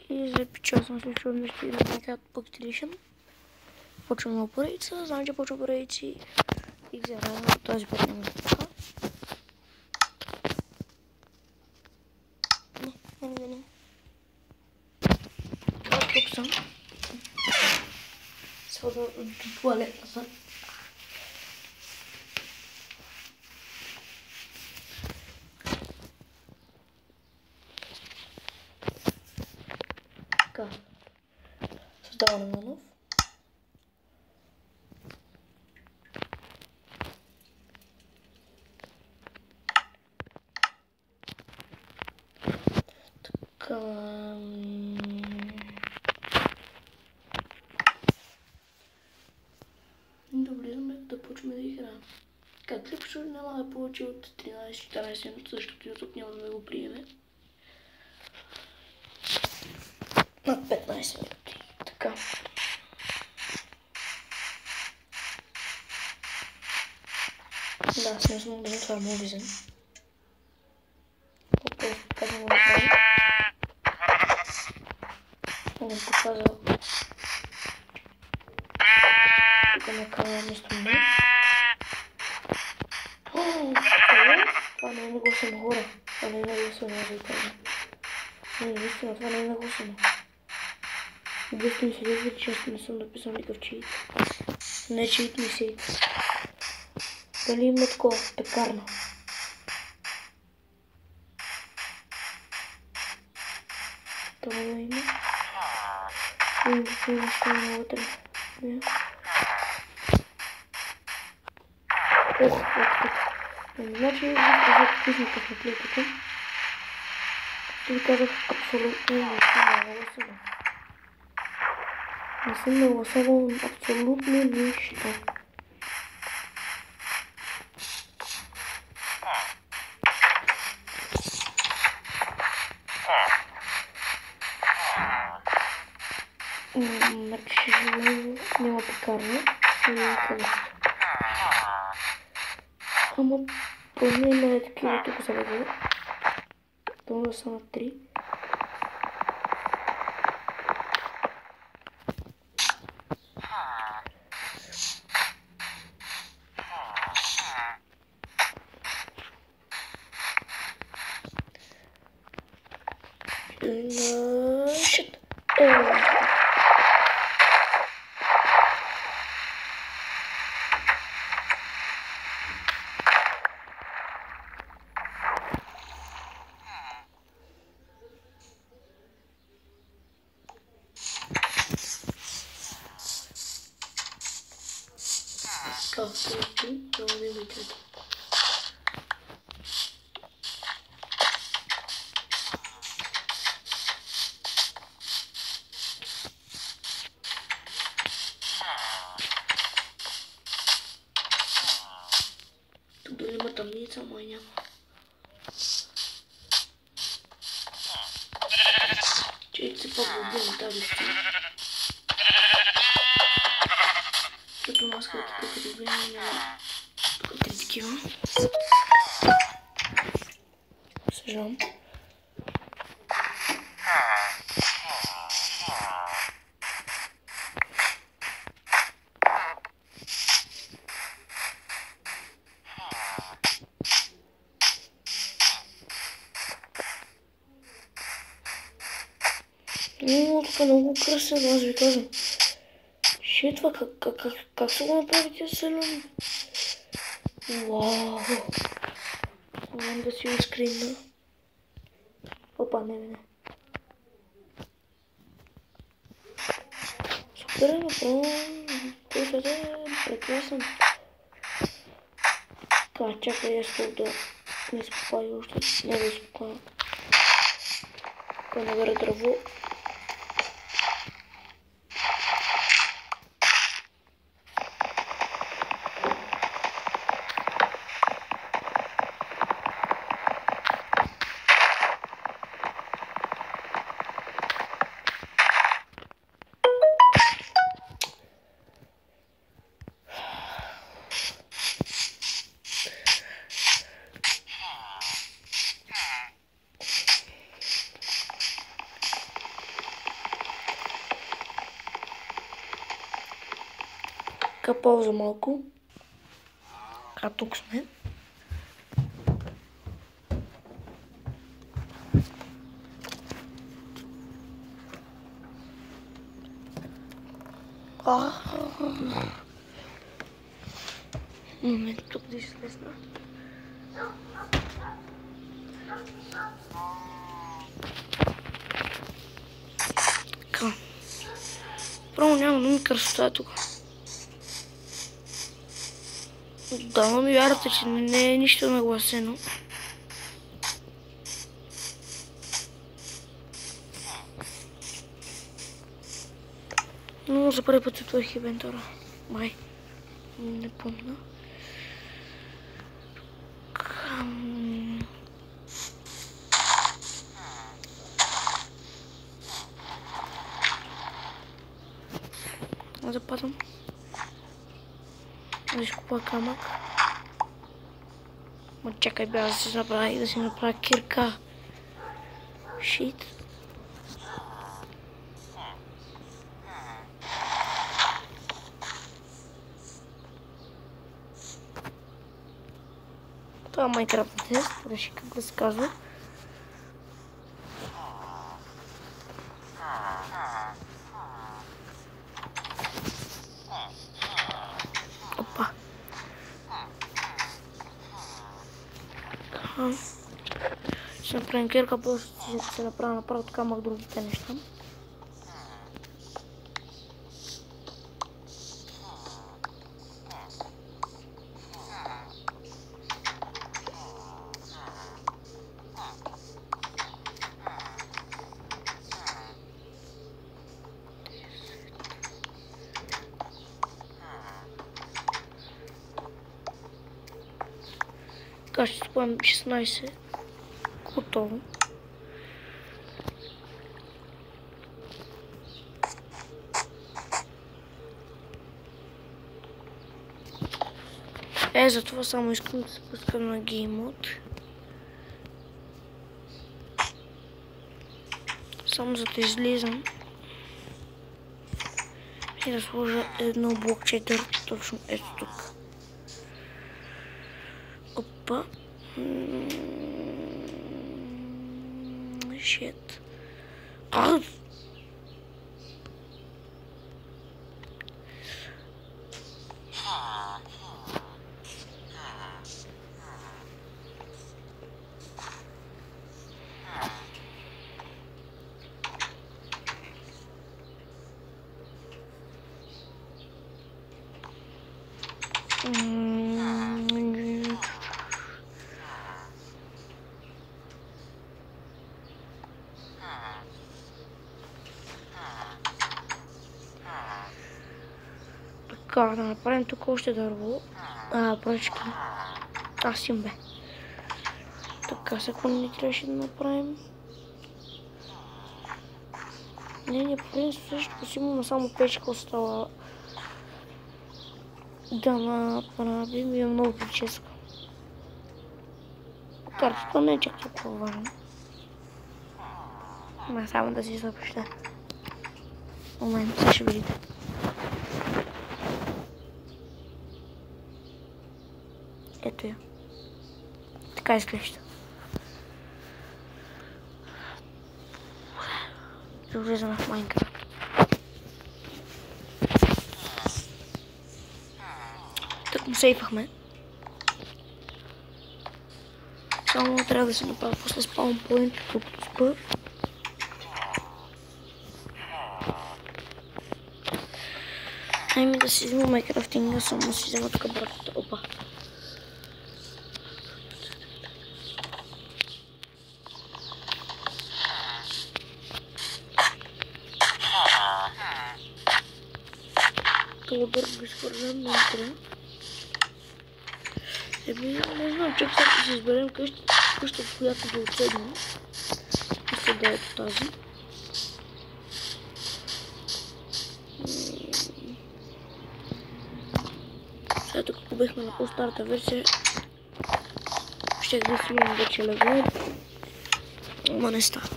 И запечатвам съм случва вместо на Minecraft Pocket Edition. Почвам на поредица, знам, че почва поредици и за този път няма така. Не. Тук съм. Сега до туалетната. Така. Създаване на нов. Така. Добре, да почваме да играем. Как липсо няма да получи от 13-14 минути, защото YouTube няма да го приеме. На 15 минути. Така. Да, смисъл да това е мовизен. По-просто казвам да направим. Да го показва. Тук на канала вместо мен. Това не е нагласено хора. Това не е нагласено, аз ви кажа. Не, наистина, това не е нагласено. Обясни ми се лезвите, че аз не съм написал никакъв чит. Не чит ми се. Дали има такова пекарна? Това има. Има какво нещо има вътре. Ох, тук. Значи, вие казах писника в наклейтата. Ви казах абсолютно не съм нагласила. Не съм нагласила абсолютно нищо. Значи, няма пекарна и къде. Ама поне има такива тук за легло. Това да са на 3. Shit. Тук дали има тъмница, ама няма. Чейте се пак да убием тази стена. Като маската тук да убием няма. Тук три такива. Съжалявам. Тук е много красиво, аз ви казвам. Шит, това как са го направи тези селени? Вау! Знам да си го скринна. Опа, не. Супер е направо. Той е прекрасен. Така, чакай аз тук да не изпопая още. Не да изпопая. Да набера дърво. Така пауза малко. Така тук сме. Момент тук да излезна. Така. Право няма да ми красота тук. Да, ми вярвате, че не е нищо нагласено. Но за първи път отворих инвентора. Май. Не помня. Западам. Да изкупа камък. Ма чакай бе, да си направя кирка. Шит. Това е Майнкрафт тест, реши как да се казва. Опа. Ще направим кирка, после ще се направя направо от камък другите неща. Така ще спомням 16. Готово. Затова само искам да се пускам на Game Mode. Само за да излизам. И да сложа едно блокче дърт точно ето тук. Опа. Shit. Така, да направим тук още дърво. Пръчки. Аз им бе. Така, сега не трябваше да направим. Не, по принцип също си имаме само печка остава да направим. Има много прическа. Картата не е чак толкова важно. Ма само да си съобща. Момент, ще видите. Ето я. Така изглежда. Влизаме в Майнкрафт. Тук му сейфахме. Само трябва да се направя после спаунпоинт, докато спа. Айми да си взима Майнкрафтинга, само си взема тук братата. Опа. Добър го изхвърлям на интернет. Не знам, чак сега да си изберем къща, в която да отседнем. Мисля да е тази. Сега тук побехме на по-старата версия. Щях да си имам вече легло. Ама не става.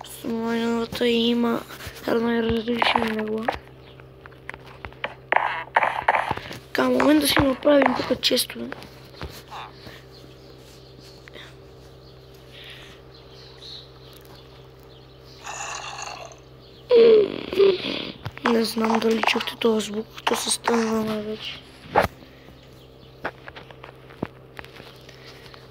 С новата има различни легла. момент да си направим тук често. Не знам дали чухте този звук, то се стънва вече.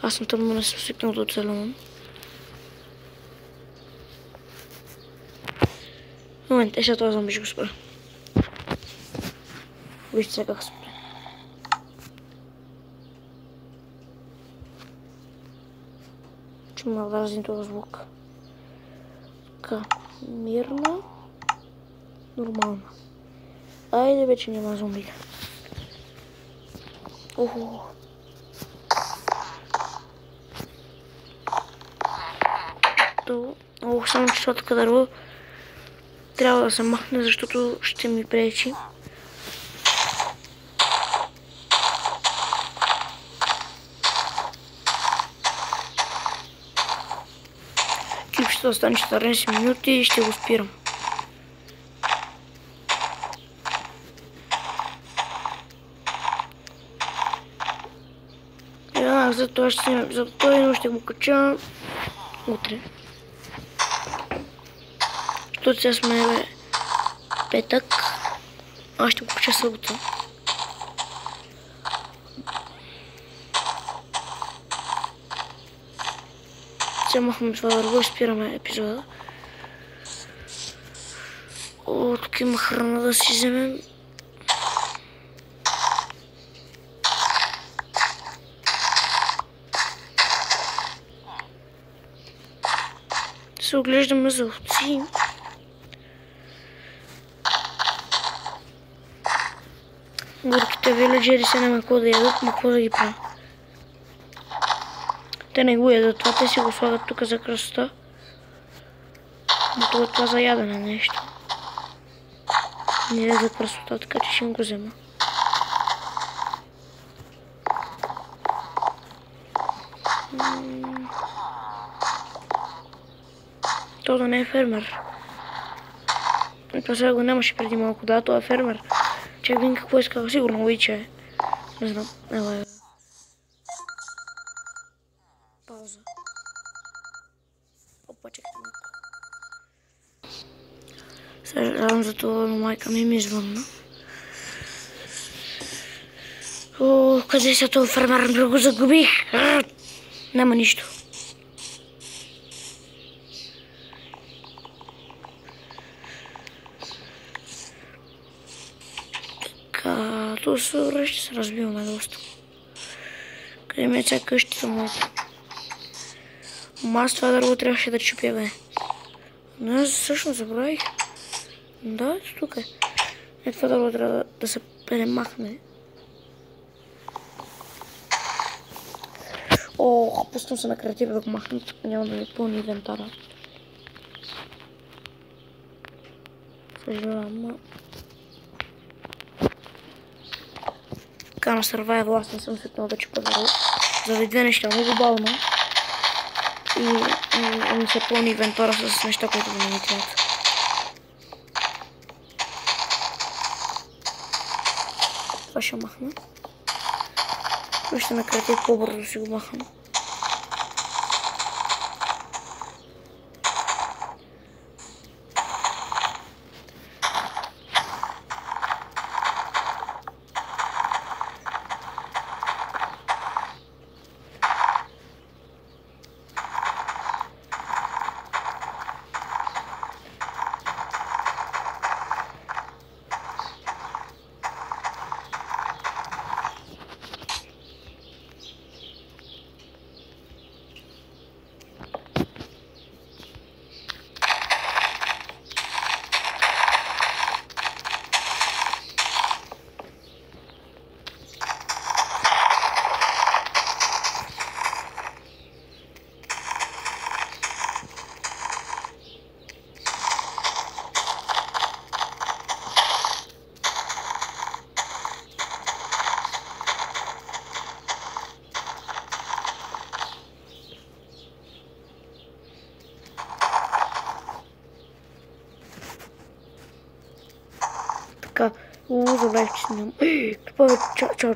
Аз съм тъмно, не съм свикнал да оцелявам. Момент, сега този зомби ще го спра. Вижте сега как спре. Че ме дразни този звук. Така, мирно. Нормално. Айде вече няма зомби. Охо. Ох, само че това така дърво трябва да се махне, защото ще ми пречи. Клип ще остане 14 минути и ще го спирам. Затова ще го кача утре. Защото сега сме петък, аз ще го кача събота. Сега махаме това дърво и спираме епизода. О, тук има храна да си вземем. Се оглеждаме за овци. Горките виледжери се няма какво да ядат, но какво да ги правим? Те не го ядат това, те си го слагат тук за красота. Но това за ядене нещо. Не е за красота, така че ще им го взема. То да не е фермер. Това сега го нямаше преди малко. Да, това е фермер. Чак видим какво иска. Сигурно обича е. Не знам. Ела. Пауза. Опа, чакайте малко. Съжалявам за това, но майка ми извънна. О, къде са този фермер? Да го загубих. Няма нищо. Това ще се разбиваме доста. Къде ми е ця къщата моята? Аз това дърво трябваше да чупя, бе. Но аз всъщност забравих. Да, ето тук е. Ето това дърво трябва да се премахне. Ох, пускам се на креатива да го махна, няма да ми пълни инвентара. Съжалявам, така на Survival аз не съм свикнал да чупа дърво. Заради две неща, много бавно. И ми се пълни инвентара с неща, които да не ми трябват. Това ще махна. Ще на креатив по-бързо си го махам. Забравих, че снимам. Това е... Чао.